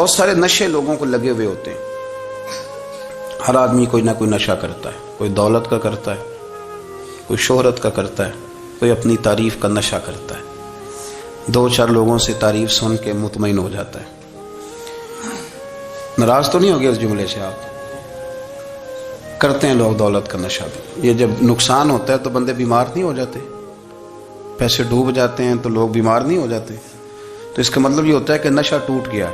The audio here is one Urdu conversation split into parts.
بہت سارے نشے لوگوں کو لگے ہوئے ہوتے ہیں. ہر آدمی کوئی نہ کوئی نشہ کرتا ہے. کوئی دولت کا کرتا ہے, کوئی شہرت کا کرتا ہے, کوئی اپنی تعریف کا نشہ کرتا ہے. دو چار لوگوں سے تعریف سن کے مطمئن ہو جاتا ہے. ناراض تو نہیں ہو گیا اس جملے سے؟ آپ کرتے ہیں لوگ دولت کا نشہ بھی. یہ جب نقصان ہوتا ہے تو بندے بیمار نہیں ہو جاتے؟ پیسے ڈوب جاتے ہیں تو لوگ بیمار نہیں ہو جاتے؟ تو اس کا مطلب یہ ہوتا ہے کہ نشہ ٹوٹ گیا.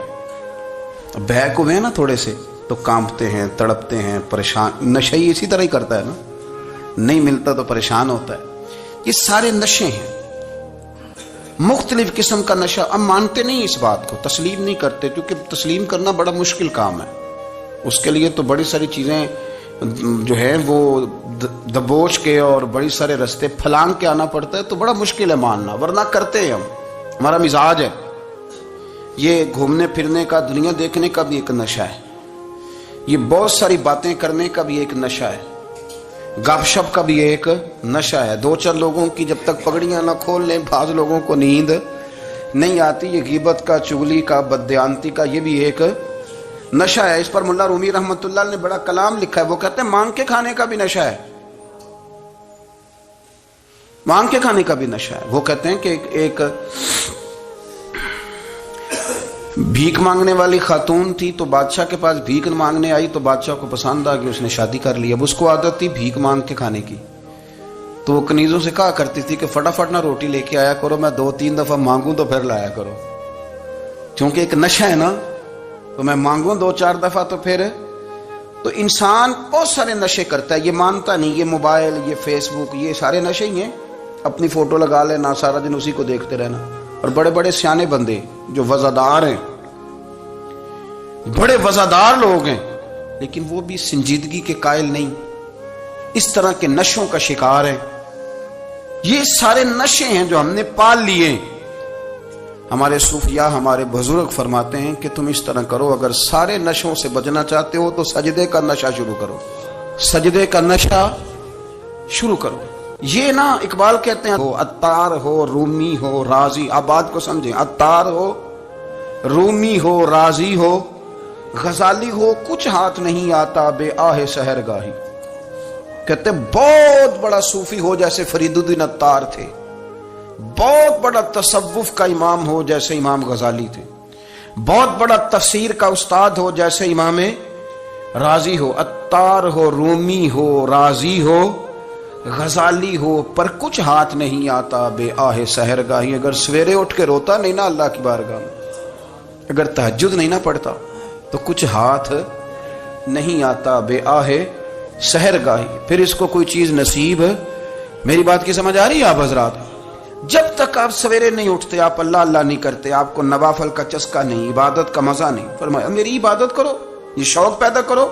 اب بہک ہوئے ہیں نا تھوڑے سے تو کانپتے ہیں, تڑپتے ہیں, پریشان. نشہ ہی اسی طرح ہی کرتا ہے نا, نہیں ملتا تو پریشان ہوتا ہے. یہ سارے نشے ہیں, مختلف قسم کا نشہ. ہم مانتے نہیں اس بات کو, تسلیم نہیں کرتے, کیونکہ تسلیم کرنا بڑا مشکل کام ہے. اس کے لیے تو بڑی ساری چیزیں جو ہیں وہ دبوچ کے اور بڑی سارے رستے پھلانگ کے آنا پڑتا ہے. تو بڑا مشکل ہے ماننا, ورنہ کرتے ہیں ہم. ہمارا مزاج ہے. یہ گھومنے پھرنے کا, دنیا دیکھنے کا بھی ایک نشہ ہے. یہ بہت ساری باتیں کرنے کا بھی ایک نشہ ہے. گپ شپ کا بھی ایک نشہ ہے. دو چار لوگوں کی جب تک پگڑیاں نہ کھول لیں, بعض لوگوں کو نیند نہیں آتی. یہ غیبت کا, چغلی کا, بددیانتی کا یہ بھی ایک نشہ ہے. اس پر ملا رومی رحمۃ اللہ نے بڑا کلام لکھا ہے. وہ کہتے ہیں مانگ کے کھانے کا بھی نشہ ہے. مانگ کے کھانے کا بھی نشہ ہے. وہ کہتے ہیں کہ ایک بھیک مانگنے والی خاتون تھی, تو بادشاہ کے پاس بھیک مانگنے آئی, تو بادشاہ کو پسند آ گئی, اس نے شادی کر لی. اب اس کو عادت تھی بھیک مانگ کے کھانے کی, تو وہ کنیزوں سے کہا کرتی تھی کہ فٹافٹ نہ روٹی لے کے آیا کرو, میں 2-3 دفعہ مانگوں تو پھر لایا کرو. کیونکہ ایک نشہ ہے نا, تو میں مانگوں 2-4 دفعہ تو پھر. تو انسان بہت سارے نشے کرتا ہے, یہ مانتا نہیں. یہ موبائل, یہ فیس بک, یہ سارے نشے ہی ہیں. اپنی فوٹو لگا لینا, سارا دن اسی کو دیکھتے رہنا. اور بڑے بڑے سیانے بندے جو وزادار ہیں, بڑے وزادار لوگ ہیں, لیکن وہ بھی سنجیدگی کے قائل نہیں, اس طرح کے نشوں کا شکار ہیں. یہ سارے نشے ہیں جو ہم نے پال لیے. ہمارے صوفیاء, ہمارے بزرگ فرماتے ہیں کہ تم اس طرح کرو, اگر سارے نشوں سے بچنا چاہتے ہو تو سجدے کا نشہ شروع کرو. سجدے کا نشہ شروع کرو. یہ نا اقبال کہتے ہیں, عطار ہو, رومی ہو, رازی. آپ بات کو سمجھیں. عطار ہو, رومی ہو, رازی ہو, غزالی ہو, کچھ ہاتھ نہیں آتا بے آہ سحر گاہی. کہتے بہت بڑا صوفی ہو جیسے فرید الدین عطار تھے, بہت بڑا تصوف کا امام ہو جیسے امام غزالی تھے, بہت بڑا تفسیر کا استاد ہو جیسے امام رازی ہو. عطار ہو, رومی ہو, رازی ہو, غزالی ہو, پر کچھ ہاتھ نہیں آتا بے آہ سحر گاہی. اگر سویرے اٹھ کے روتا نہیں نا اللہ کی بارگاہ میں, اگر تہجد نہیں نہ پڑھتا, تو کچھ ہاتھ نہیں آتا بے آہ سحر گاہی. پھر اس کو کوئی چیز نصیب. میری بات کی سمجھ آ رہی ہے آپ حضرات؟ جب تک آپ سویرے نہیں اٹھتے, آپ اللہ اللہ نہیں کرتے, آپ کو نوافل کا چسکا نہیں, عبادت کا مزہ نہیں. فرمایا میری عبادت کرو, یہ شوق پیدا کرو,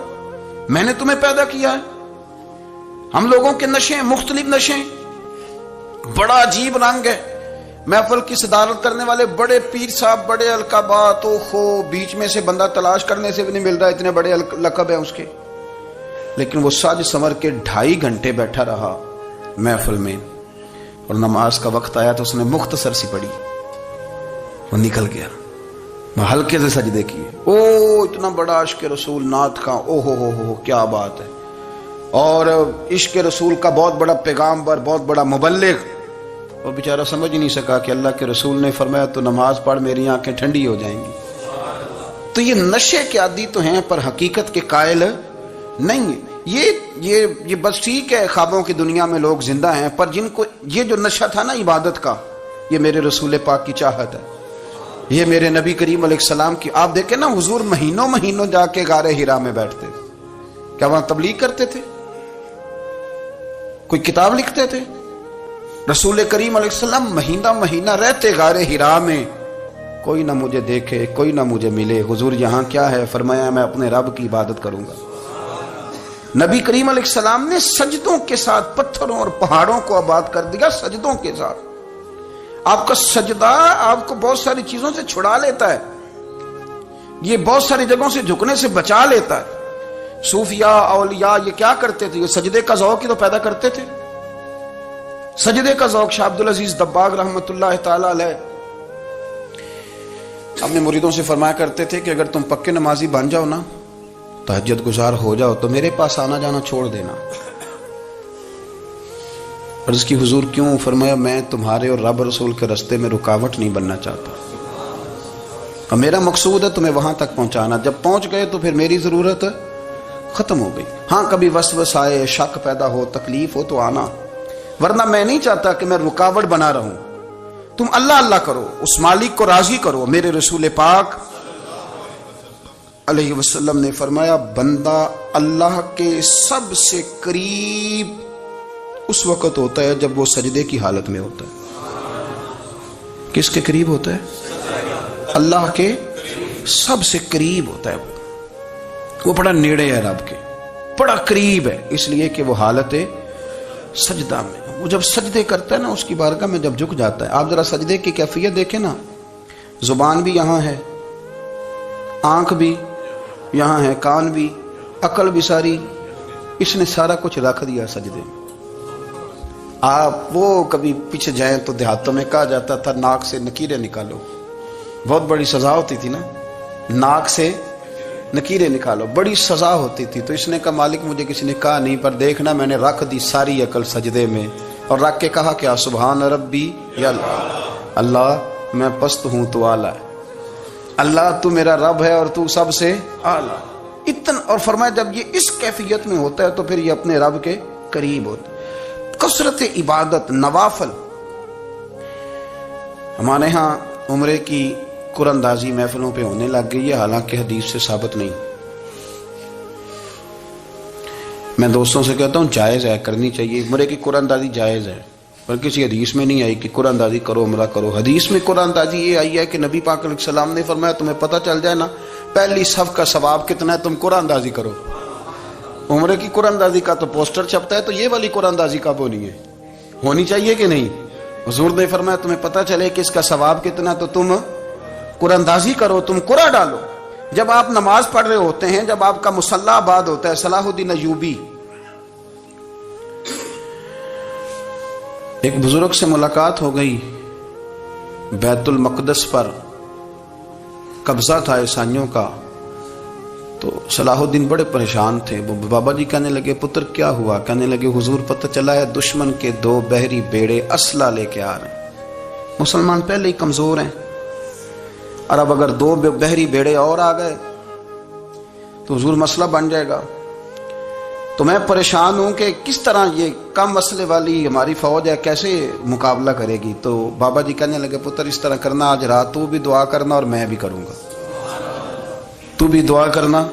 میں نے تمہیں پیدا کیا ہے. ہم لوگوں کے نشے, مختلف نشے, بڑا عجیب رنگ ہے. محفل کی صدارت کرنے والے بڑے پیر صاحب, بڑے القابات, اوہو, بیچ میں سے بندہ تلاش کرنے سے بھی نہیں مل رہا, اتنے بڑے لقب ہیں اس کے. لیکن وہ سج سنور کے 2.5 گھنٹے بیٹھا رہا محفل میں, اور نماز کا وقت آیا تو اس نے مختصر سی پڑھی, وہ نکل گیا. وہ ہلکے سے سجدے کیے. او اتنا بڑا عشق رسول نعت کا, او ہو کیا بات ہے. اور عشق رسول کا بہت بڑا پیغامبر, بہت بڑا مبلغ. وہ بیچارہ سمجھ ہی نہیں سکا کہ اللہ کے رسول نے فرمایا تو نماز پڑھ, میری آنکھیں ٹھنڈی ہو جائیں گی. تو یہ نشے کے عادی تو ہیں, پر حقیقت کے قائل نہیں. یہ بس ٹھیک ہے, خوابوں کی دنیا میں لوگ زندہ ہیں, پر جن کو یہ جو نشہ تھا نا عبادت کا, یہ میرے رسول پاک کی چاہت ہے, یہ میرے نبی کریم علیہ السلام کی. آپ دیکھیں نا, حضور مہینوں جا کے غار حرا میں بیٹھتے. کیا وہاں تبلیغ کرتے تھے؟ کوئی کتاب لکھتے تھے؟ رسول کریم علیہ السلام مہینہ رہتے غار حرا میں. کوئی نہ مجھے دیکھے, کوئی نہ مجھے ملے. حضور یہاں کیا ہے؟ فرمایا میں اپنے رب کی عبادت کروں گا. نبی کریم علیہ السلام نے سجدوں کے ساتھ پتھروں اور پہاڑوں کو آباد کر دیا, سجدوں کے ساتھ. آپ کا سجدہ آپ کو بہت ساری چیزوں سے چھڑا لیتا ہے, یہ بہت ساری جگہوں سے جھکنے سے بچا لیتا ہے. صوفیاء, اولیاء یہ کیا کرتے تھے؟ یہ سجدے کا ذوق ہی تو پیدا کرتے تھے. سجدے کا ذوق. شاہ عبدالعزیز دباغ رحمۃ اللہ تعالی علیہ اپنے مریدوں سے فرمایا کرتے تھے کہ اگر تم پکے نمازی بن جاؤ نا، تہجد گزار ہو جاؤ، تو میرے پاس آنا جانا چھوڑ دینا۔ عرض کی حضور کیوں؟ فرمایا میں تمہارے اور رب رسول کے راستے میں رکاوٹ نہیں بننا چاہتا، اور میرا مقصود ہے تمہیں وہاں تک پہنچانا۔ جب پہنچ گئے تو پھر میری ضرورت ختم ہو گئی۔ ہاں کبھی وسوس آئے، شک پیدا ہو، تکلیف ہو تو آنا، ورنہ میں نہیں چاہتا کہ میں رکاوٹ بنا رہوں۔ تم اللہ اللہ کرو، اس مالک کو راضی کرو۔ میرے رسول پاک علیہ وسلم نے فرمایا بندہ اللہ کے سب سے قریب اس وقت ہوتا ہے جب وہ سجدے کی حالت میں ہوتا ہے۔ کس کے قریب ہوتا ہے؟ اللہ کے سب سے قریب ہوتا ہے۔ وہ بڑا نیڑے ہے رب کے، بڑا قریب ہے، اس لیے کہ وہ حالت سجدہ میں، وہ جب سجدے کرتا ہے نا، اس کی بارگاہ میں جب جھک جاتا ہے۔ آپ ذرا سجدے کی کیفیت دیکھیں نا، زبان بھی یہاں ہے، آنکھ بھی یہاں ہے، کان بھی، عقل بھی، ساری اس نے سارا کچھ رکھ دیا سجدے میں۔ آپ وہ کبھی پیچھے جائیں تو دیہاتوں میں کہا جاتا تھا ناک سے نکیریں نکالو، بہت بڑی سزا ہوتی تھی نا، ناک سے نکیریں نکالو، بڑی سزا ہوتی تھی۔ تو اس نے کہا مالک مجھے کسی نے کہا نہیں، پر دیکھنا میں نے رکھ دی ساری عقل سجدے میں، اور رکھ کے کہا کیا؟ سبحان ربی یا اللہ میں پست ہوں تو اعلیٰ ہے، اللہ تو میرا رب ہے اور تو سب سے اعلیٰ اتنا۔ اور فرمایا جب یہ اس کیفیت میں ہوتا ہے تو پھر یہ اپنے رب کے قریب ہوتا ہے۔ کثرت عبادت، نوافل۔ ہمارے ہاں عمرے کی قرآن اندازی محفلوں پہ ہونے لگ گئی ہے، حالانکہ حدیث سے ثابت نہیں۔ میں دوستوں سے کہتا ہوں جائز ہے، کرنی چاہیے، عمرے کی قرآن اندازی جائز ہے، پر کسی حدیث میں نہیں آئی کہ قرآن اندازی کرو عمرہ کرو۔ حدیث میں قرآن اندازی یہ آئی ہے کہ نبی پاک علیہ السلام نے فرمایا تمہیں پتہ چل جائے نا پہلی صف کا ثواب کتنا ہے، تم قرآن اندازی کرو۔ عمرے کی قرآن اندازی کا تو پوسٹر چھپتا ہے، تو یہ والی قرآن اندازی کب ہونی ہے؟ ہونی چاہیے کہ نہیں؟ حضور نے فرمایا تمہیں پتہ چلے کہ اس کا ثواب کتنا، تو تم قرآن اندازی کرو، تم قرآن ڈالو۔ جب آپ نماز پڑھ رہے ہوتے ہیں، جب آپ کا مصلی آباد ہوتا ہے، صلاح الدین ایوبی ایک بزرگ سے ملاقات ہو گئی، بیت المقدس پر قبضہ تھا عیسائیوں کا، تو صلاح الدین بڑے پریشان تھے۔ وہ بابا جی کہنے لگے پتر کیا ہوا؟ کہنے لگے حضور پتہ چلا ہے دشمن کے 2 بحری بیڑے اسلحہ لے کے آ رہے ہیں، مسلمان پہلے ہی کمزور ہیں، اور اب اگر 2 بحری بیڑے اور آ گئے تو حضور مسئلہ بن جائے گا۔ تو میں پریشان ہوں کہ کس طرح یہ کم مسئلے والی ہماری فوج ہے کیسے مقابلہ کرے گی۔ تو بابا جی کہنے لگے پتر اس طرح کرنا، آج رات تو بھی دعا کرنا اور میں بھی کروں گا، تو بھی دعا کرنا،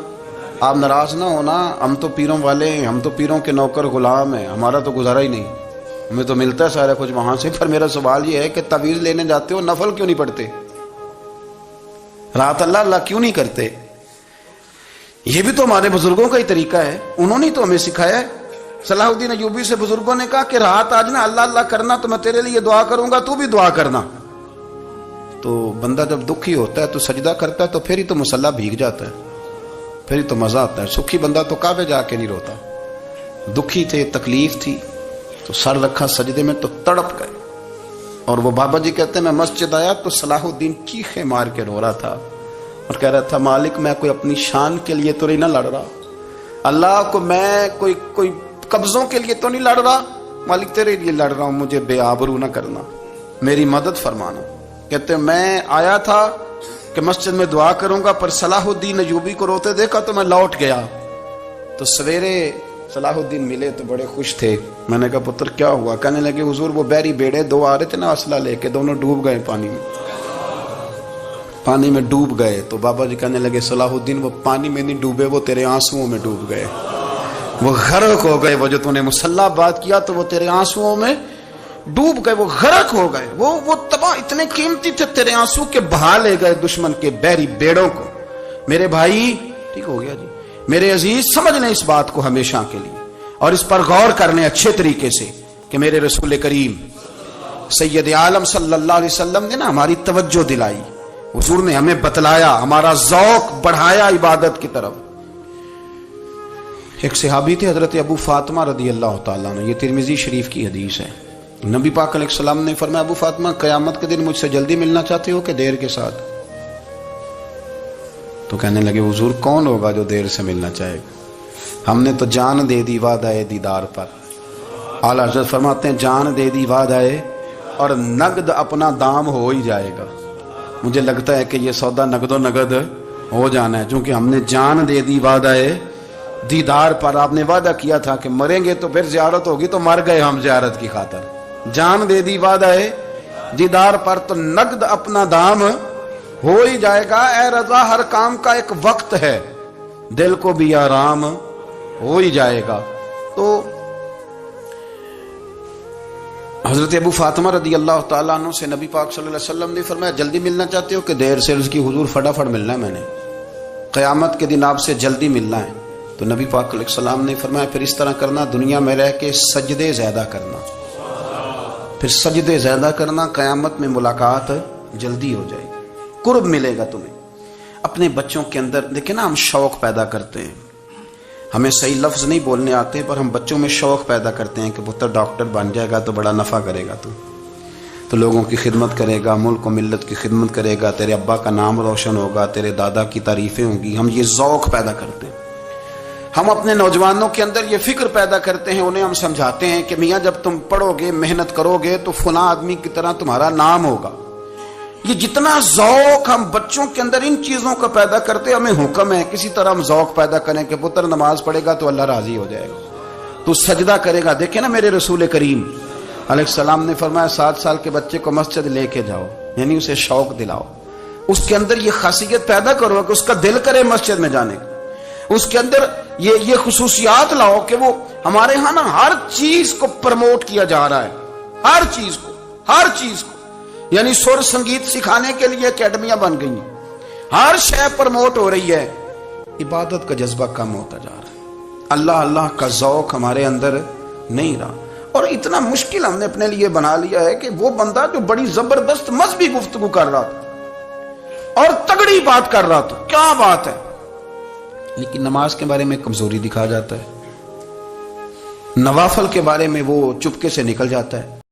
آپ ناراض نہ ہونا، ہم تو پیروں والے ہیں، ہم تو پیروں کے نوکر غلام ہیں، ہمارا تو گزارا ہی نہیں، ہمیں تو ملتا ہے سارا کچھ وہاں سے۔ پر میرا سوال یہ ہے کہ تعویذ لینے جاتے ہو نفل کیوں نہیں پڑھتے؟ رات اللہ اللہ کیوں نہیں کرتے؟ یہ بھی تو ہمارے بزرگوں کا ہی طریقہ ہے، انہوں نے تو ہمیں سکھایا ہے۔ صلاح الدین ایوبی سے بزرگوں نے کہا کہ رات آج نا اللہ اللہ کرنا، تو میں تیرے لیے دعا کروں گا، تو بھی دعا کرنا۔ تو بندہ جب دکھی ہوتا ہے تو سجدہ کرتا ہے، تو پھر ہی تو مصلی بھیگ جاتا ہے، پھر ہی تو مزہ آتا ہے۔ سکھی بندہ تو کعبے جا کے نہیں روتا، دکھی تھے، تکلیف تھی، تو سر رکھا سجدے میں تو تڑپ گئے۔ اور وہ بابا جی کہتے ہیں میں مسجد آیا تو صلاح الدین چیخے مار کے رو رہا تھا اور کہہ رہا تھا مالک میں کوئی اپنی شان کے لیے تو نہیں نہ لڑ رہا، اللہ کو میں کوئی قبضوں کے لیے تو نہیں لڑ رہا، مالک تیرے لیے لڑ رہا ہوں، مجھے بے آبرو نہ کرنا، میری مدد فرمانا۔ کہتے ہیں میں آیا تھا کہ مسجد میں دعا کروں گا، پر صلاح الدین ایوبی کو روتے دیکھا تو میں لوٹ گیا۔ تو سویرے صلاح الدین ملے تو بڑے خوش تھے۔ میں نے کہا پتر کیا ہوا؟ کہنے لگے حضور وہ بحری بیڑے 2 آ رہے تھے نا اسلحہ لے کے، دونوں ڈوب گئے پانی میں ڈوب گئے۔ تو بابا جی کہنے لگے صلاح الدین وہ پانی میں نہیں ڈوبے، وہ تیرے آنسوؤں میں ڈوب گئے، وہ غرق ہو گئے، وہ جو تو نے مصلی بات کیا تو وہ تیرے آنسوؤں میں ڈوب گئے، وہ غرق ہو گئے، وہ تباہ، اتنے قیمتی تھے تیرے آنسو کے، بہا لے گئے دشمن کے بحری بیڑوں کو۔ میرے بھائی ٹھیک ہو گیا جی، میرے عزیز سمجھ لیں اس بات کو ہمیشہ کے لیے، اور اس پر غور کرنے اچھے طریقے سے کہ میرے رسول کریم سید عالم صلی اللہ علیہ وسلم نے نا ہماری توجہ دلائی، حضور نے ہمیں بتلایا، ہمارا ذوق بڑھایا عبادت کی طرف۔ ایک صحابی تھے حضرت ابو فاطمہ رضی اللہ تعالیٰ عنہ، یہ ترمذی شریف کی حدیث ہے۔ نبی پاک علیہ السلام نے فرمایا ابو فاطمہ قیامت کے دن مجھ سے جلدی ملنا چاہتے ہو کہ دیر کے ساتھ؟ تو کہنے لگے حضور کون ہوگا جو دیر سے ملنا چاہے گا؟ ہم نے تو جان دے دی وعدہ دیدار پر. اعلیٰ حضرت فرماتے ہیں جان دے دی وعدہ اور نقد اپنا دام ہو ہی جائے گا. مجھے لگتا ہے کہ یہ سودا نقد و نقد ہو جانا ہے، چونکہ ہم نے جان دے دی وعدہ دیدار پر. آپ نے وعدہ کیا تھا کہ مریں گے تو پھر زیارت ہوگی، تو مر گئے ہم زیارت کی خاطر. جان دے دی وعدہ دیدار پر تو نقد اپنا دام ہو ہی جائے گا. اے رضا ہر کام کا ایک وقت ہے، دل کو بھی آرام ہو ہی جائے گا. تو حضرت ابو فاطمہ رضی اللہ تعالیٰ عنہ سے نبی پاک صلی اللہ علیہ وسلم نے فرمایا جلدی ملنا چاہتے ہو کہ دیر سے؟ عرض کی حضور فٹافٹ ملنا ہے، میں نے قیامت کے دن آپ سے جلدی ملنا ہے. تو نبی پاک علیہ السلام نے فرمایا پھر اس طرح کرنا، دنیا میں رہ کے سجدے زیادہ کرنا، پھر سجدے زیادہ کرنا، قیامت میں ملاقات جلدی ہو جائے گی، قرب ملے گا تمہیں. اپنے بچوں کے اندر دیکھیں نا، ہم شوق پیدا کرتے ہیں، ہمیں صحیح لفظ نہیں بولنے آتے پر ہم بچوں میں شوق پیدا کرتے ہیں کہ پتر ڈاکٹر بن جائے گا تو بڑا نفع کرے گا، تو لوگوں کی خدمت کرے گا، ملک و ملت کی خدمت کرے گا، تیرے ابا کا نام روشن ہوگا، تیرے دادا کی تعریفیں ہوں گی. ہم یہ ذوق پیدا کرتے ہیں. ہم اپنے نوجوانوں کے اندر یہ فکر پیدا کرتے ہیں، انہیں ہم سمجھاتے ہیں کہ میاں جب تم پڑھو گے، محنت کرو گے تو فلاں آدمی کی طرح تمہارا نام ہوگا. یہ جتنا ذوق ہم بچوں کے اندر ان چیزوں کا پیدا کرتے، ہمیں حکم ہے کسی طرح ہم ذوق پیدا کریں کہ پتر نماز پڑھے گا تو اللہ راضی ہو جائے گا، تو سجدہ کرے گا. دیکھیں نا میرے رسول کریم علیہ السلام نے فرمایا 7 سال کے بچے کو مسجد لے کے جاؤ، یعنی اسے شوق دلاؤ، اس کے اندر یہ خاصیت پیدا کرو کہ اس کا دل کرے مسجد میں جانے کا، اس کے اندر یہ خصوصیات لاؤ کہ وہ ہمارے ہاں نا ہر چیز کو پروموٹ کیا جا رہا ہے، ہر چیز کو یعنی سر سنگیت سکھانے کے لیے اکیڈمیاں بن گئی ہیں، ہر شے پروموٹ ہو رہی ہے. عبادت کا جذبہ کم ہوتا جا رہا ہے، اللہ کا ذوق ہمارے اندر نہیں رہا. اور اتنا مشکل ہم نے اپنے لیے بنا لیا ہے کہ وہ بندہ جو بڑی زبردست مذہبی گفتگو کر رہا تھا اور تگڑی بات کر رہا تھا، کیا بات ہے، لیکن نماز کے بارے میں کمزوری دکھا جاتا ہے، نوافل کے بارے میں وہ چپکے سے نکل جاتا ہے.